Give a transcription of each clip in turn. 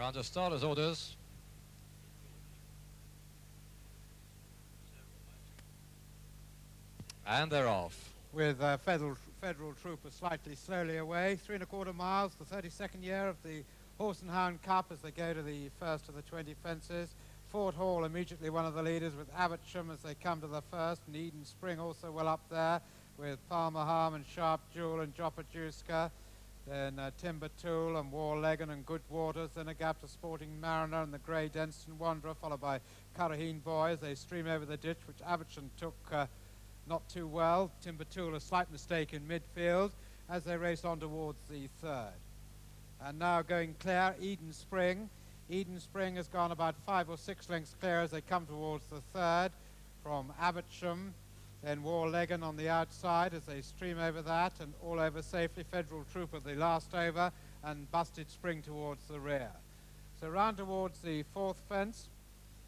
Under starter's orders. And they're off. With Federal Trooper slightly slowly away. 3 1/4 miles, the 32nd year of the Horse and Hound Cup as they go to the first of the 20 fences. Fort Hall immediately one of the leaders with Abbotsham as they come to the first, and Eden Spring also well up there with Palmer Harm and Sharp Jewel and Jopajuska. Then Timber Tool and Warlegan and Good Waters. Then a gap to Sporting Mariner and the Grey Denston Wanderer, followed by Curraheen Boy as they stream over the ditch, which Abbotsham took not too well. Timber Tool a slight mistake in midfield as they race on towards the third. And now going clear, Eden Spring. Eden Spring has gone about 5 or 6 lengths clear as they come towards the third from Abbotsham. Then Warlegan on the outside as they stream over that, and all over safely Federal Trooper the last over, and Busted Spring towards the rear. So round towards the fourth fence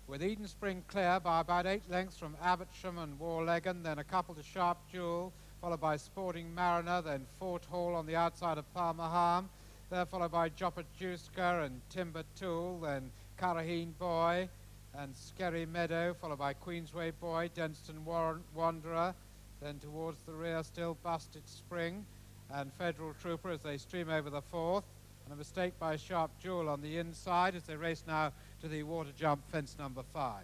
with Eden Spring clear by about 8 lengths from Abbotsham and Warlegan, then a couple to Sharp Jewel, followed by Sporting Mariner, then Fort Hall on the outside of Palmer Harm, there followed by Jopajuska and Timber Tool, then Curraheen Boy and Skerry Meadow, followed by Queensway Boy, Denston Wanderer, then towards the rear still Busted Spring and Federal Trooper as they stream over the fourth, and a mistake by Sharp Jewel on the inside as they race now to the water jump fence number 5.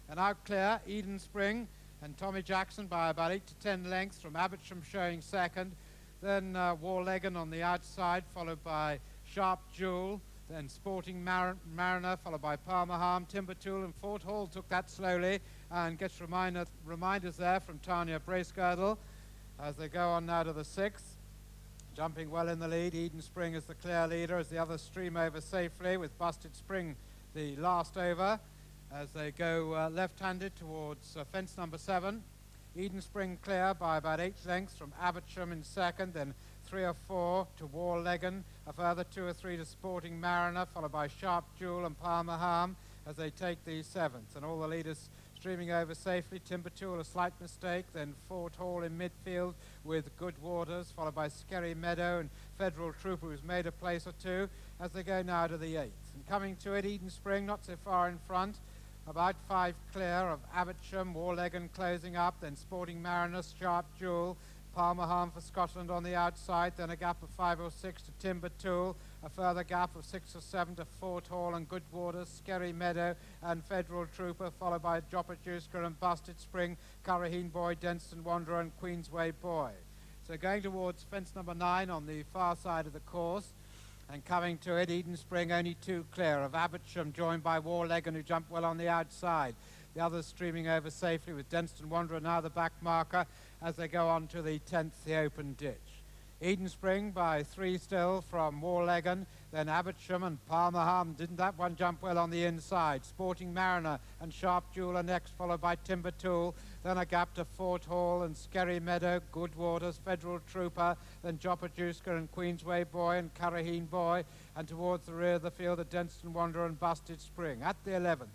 And out clear, Eden Spring and Tommy Jackson by about 8 to 10 lengths from Abbotsham showing second, then Warlegan on the outside, followed by Sharp Jewel, then Sporting Mariner, followed by Palmer Harm. Timber Tool and Fort Hall took that slowly and gets reminders there from Tanya Bracegirdle as they go on now to the sixth. Jumping well in the lead, Eden Spring is the clear leader as the others stream over safely with Busted Spring the last over as they go left-handed towards fence number 7. Eden Spring clear by about 8 lengths from Abbotsham in second, then 3 or 4 to Warlegan, a further 2 or 3 to Sporting Mariner, followed by Sharp Jewel and Palmer Harm as they take the 7th. And all the leaders streaming over safely. Timber Tool a slight mistake, then Fort Hall in midfield with Good Waters, followed by Skerry Meadow and Federal Trooper who's made a place or two as they go now to the 8th. And coming to it, Eden Spring not so far in front, about 5 clear of Abbotsham, Warlegan closing up, then Sporting Mariner, Sharp Jewel, Palmer Harm for Scotland on the outside, then a gap of 5 or 6 to Timber Tool, a further gap of 6 or 7 to Fort Hall and Good Waters, Skerry Meadow and Federal Trooper, followed by Jopajuska and Busted Spring, Curraheen Boy, Denston Wanderer and Queensway Boy. So going towards fence number 9 on the far side of the course, and coming to it, Eden Spring only 2 clear of Abbotsham, joined by Warlegan who jumped well on the outside. The others streaming over safely with Denston Wanderer now the back marker as they go on to the 10th, the open ditch. Eden Spring by 3 still from Warlegan, then Abbotsham and Palmer Harm. Didn't that one jump well on the inside? Sporting Mariner and Sharp Jewel are next, followed by Timber Tool, then a gap to Fort Hall and Skerry Meadow, Good Waters, Federal Trooper, then Jopajuska and Queensway Boy and Curraheen Boy, and towards the rear of the field at Denston Wanderer and Busted Spring. At the 11th,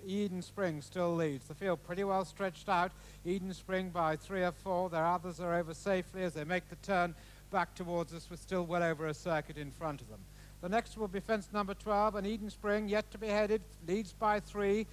Eden Spring still leads. The field pretty well stretched out. Eden Spring by 3 or 4. Their others are over safely as they make the turn back towards us with still well over a circuit in front of them. The next will be fence number 12, and Eden Spring yet to be headed, leads by 3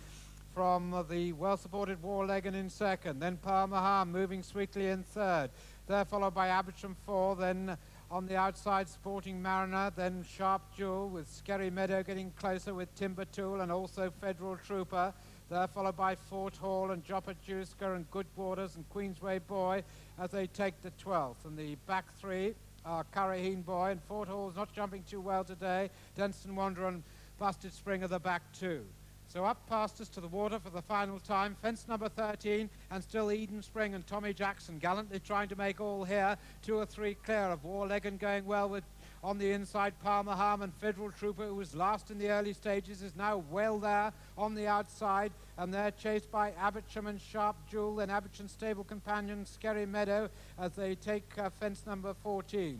from the well-supported Warlegan in second, then Palmer Harm moving sweetly in third. There followed by Abbotsham 4, then on the outside Sporting Mariner, then Sharp Jewel with Skerry Meadow getting closer with Timber Tool and also Federal Trooper. There followed by Fort Hall and Jopajuska and Good Waters and Queensway Boy as they take the 12th. And the back 3 are Curraheen Boy, and Fort Hall's not jumping too well today. Denston Wanderer and Busted Spring are the back 2. So up past us to the water for the final time, fence number 13, and still Eden Spring and Tommy Jackson gallantly trying to make all here. 2 or 3 clear of Warlegan going well with on the inside Palmer Harm, and Federal Trooper, who was last in the early stages, is now well there on the outside, and they're chased by Abbotsham and Sharp Jewel, and Abbotsham stable companion Skerry Meadow as they take fence number 14.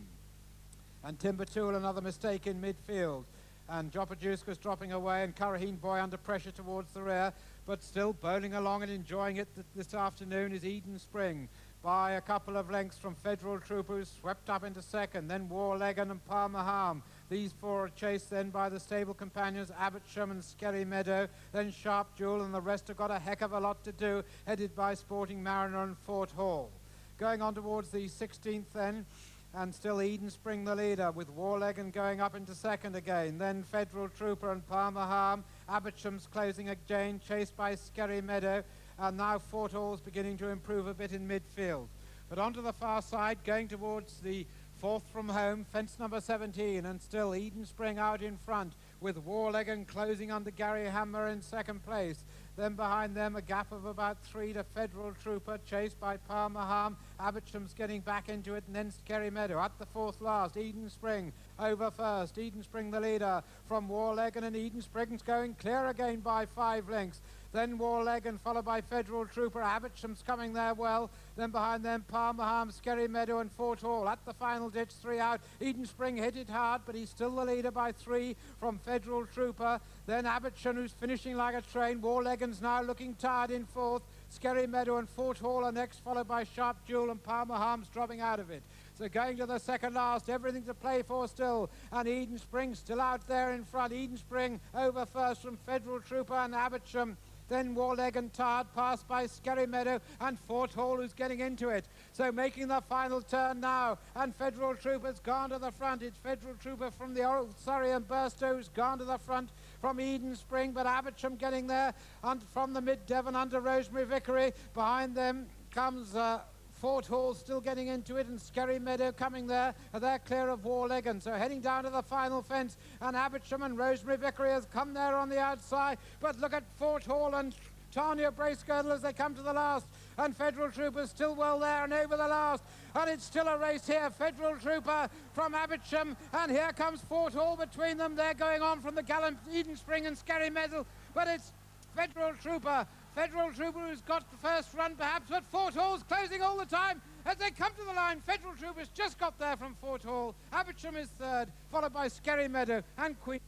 And Timber Tool another mistake in midfield. And Jopajuska's dropping away, and Curraheen Boy under pressure towards the rear, but still bowling along and enjoying it this afternoon is Eden Spring by a couple of lengths from Federal Trooper, who swept up into second, then Warlegan and Palmer Harm These four are chased then by the stable companions Abbotsham and Skerry Meadow, then Sharp Jewel, and the rest have got a heck of a lot to do, headed by Sporting Mariner and Fort Hall. Going on towards the 16th then, and still Eden Spring the leader, with Warlegan going up into second again. Then Federal Trooper and Palmer Harm. Abbotham's closing again, chased by Skerry Meadow, and now Fort Hall's beginning to improve a bit in midfield. But onto the far side, going towards the fourth from home, fence number 17, and still Eden Spring out in front, with Warlegan closing under Gary Hammer in second place. Then behind them a gap of about 3 to Federal Trooper, chased by Palmer Harm. Abbotham's getting back into it, and then Skerry Meadow at the fourth last. Eden Spring over first. Eden Spring the leader from Warlegan, and Eden Spring's going clear again by 5 lengths. Then Warlegan followed by Federal Trooper. Abbotham's coming there well. Then behind them Palmer Harm, Skerry Meadow and Fort Hall. At the final ditch, 3 out. Eden Spring hit it hard, but he's still the leader by 3 from Federal Trooper. Then Abbotsham, who's finishing like a train. Warlegan's now looking tired in fourth. Skerry Meadow and Fort Hall are next, followed by Sharp Jewel, and Palmer Harm's dropping out of it. So going to the second last, everything to play for still, and Eden Spring still out there in front. Eden Spring over first from Federal Trooper and Abbotsham. Then Warlegan tired, passed by Skerry Meadow and Fort Hall, who's getting into it. So making the final turn now, and Federal Trooper's gone to the front. It's Federal Trooper from the Old Surrey and Burstow who's gone to the front from Eden Spring, but Abbotsham getting there, and from the mid-Devon under Rosemary Vickery. Behind them comes Fort Hall still getting into it, and Skerry Meadow coming there. They're clear of Warlegan, so heading down to the final fence, and Abbotsham and Rosemary Vickery has come there on the outside. But look at Fort Hall and Tanya Bracegirdle as they come to the last, and Federal Trooper still well there and over the last, and it's still a race here. Federal Trooper from Abbotsham, and here comes Fort Hall between them. They're going on from the gallant Eden Spring and Skerry Meadow, but it's Federal Trooper who's got the first run perhaps, but Fort Hall's closing all the time as they come to the line. Federal Trooper's just got there from Fort Hall. Abbotsham is third, followed by Skerry Meadow and Queen.